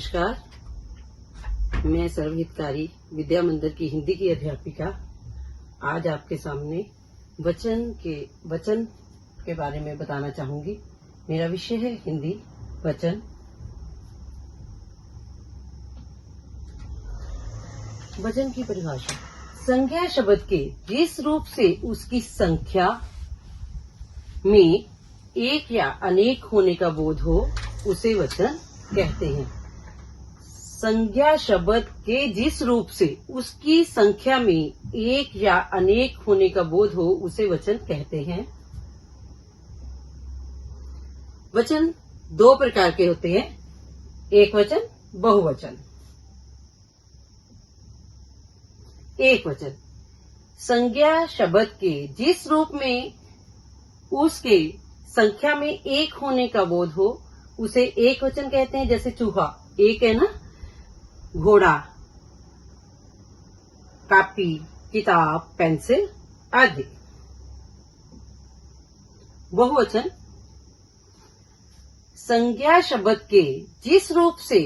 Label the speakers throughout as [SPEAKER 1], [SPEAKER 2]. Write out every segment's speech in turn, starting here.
[SPEAKER 1] नमस्कार, मैं सर्वहितकारी विद्या मंदिर की हिंदी की अध्यापिका आज आपके सामने वचन के बारे में बताना चाहूंगी। मेरा विषय है हिंदी वचन। वचन की परिभाषा: संज्ञा शब्द के जिस रूप से उसकी संख्या में एक या अनेक होने का बोध हो उसे वचन कहते हैं। संज्ञा शब्द के जिस रूप से उसकी संख्या में एक या अनेक होने का बोध हो उसे वचन कहते हैं। वचन दो प्रकार के होते हैं, एक वचन, बहुवचन। एक वचन: संज्ञा शब्द के जिस रूप में उसके संख्या में एक होने का बोध हो उसे एक वचन कहते हैं। जैसे चूहा एक है ना, घोड़ा, कॉपी, किताब, पेंसिल आदि। बहुवचन: संज्ञा शब्द के जिस रूप से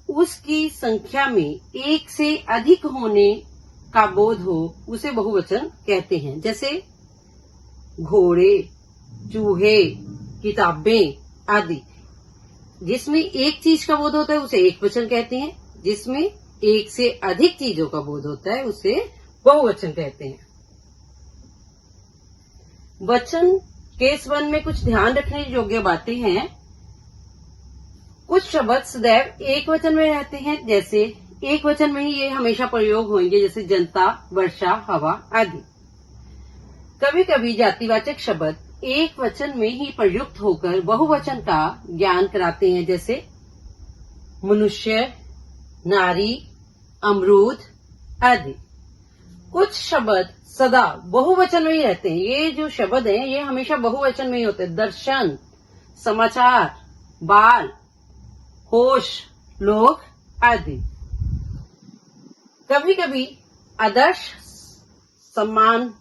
[SPEAKER 1] उसकी संख्या में एक से अधिक होने का बोध हो उसे बहुवचन कहते हैं। जैसे घोड़े, चूहे, किताबें आदि। जिसमें एक चीज का बोध होता है उसे एक वचन कहते हैं, जिसमें एक से अधिक चीजों का बोध होता है उसे बहुवचन कहते हैं। वचन के संबंध में कुछ ध्यान रखने योग्य बातें हैं। कुछ शब्द सदैव एक वचन में रहते हैं, जैसे एक वचन में ही ये हमेशा प्रयोग होंगे, जैसे जनता, वर्षा, हवा आदि। कभी कभी जातिवाचक शब्द एक वचन में ही प्रयुक्त होकर बहुवचन का ज्ञान कराते हैं, जैसे मनुष्य, नारी, अमरूद आदि। कुछ शब्द सदा बहुवचन में ही रहते हैं। ये जो शब्द हैं ये हमेशा बहुवचन में ही होते हैं। दर्शन, समाचार, बाल, होश, लोग आदि। कभी कभी आदर्श सम्मान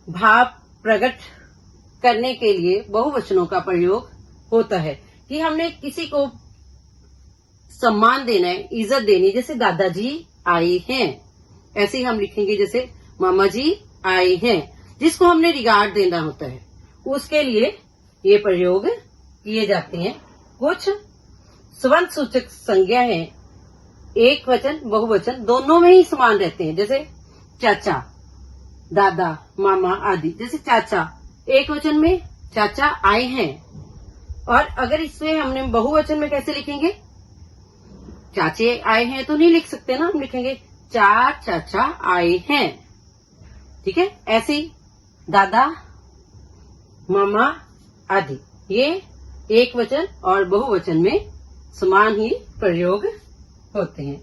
[SPEAKER 1] भाव प्रकट करने के लिए बहुवचनों का प्रयोग होता है कि हमने किसी को सम्मान देना है, इज्जत देनी। जैसे दादाजी आए हैं, ऐसे ही हम लिखेंगे। जैसे मामा जी आए हैं, जिसको हमने रिगार्ड देना होता है, उसके लिए ये प्रयोग किए जाते हैं। कुछ स्वंत सूचक संज्ञा है, एक वचन बहुवचन दोनों में ही समान रहते हैं। जैसे चाचा, दादा, मामा आदि। जैसे चाचा एक वचन में चाचा आए हैं, और अगर इसमें हमने बहुवचन में कैसे लिखेंगे? चाचे आए हैं तो नहीं लिख सकते ना, हम लिखेंगे चार चाचा आए हैं। ठीक है, ऐसे ही दादा, मामा आदि, ये एक वचन और बहुवचन में समान ही प्रयोग होते हैं।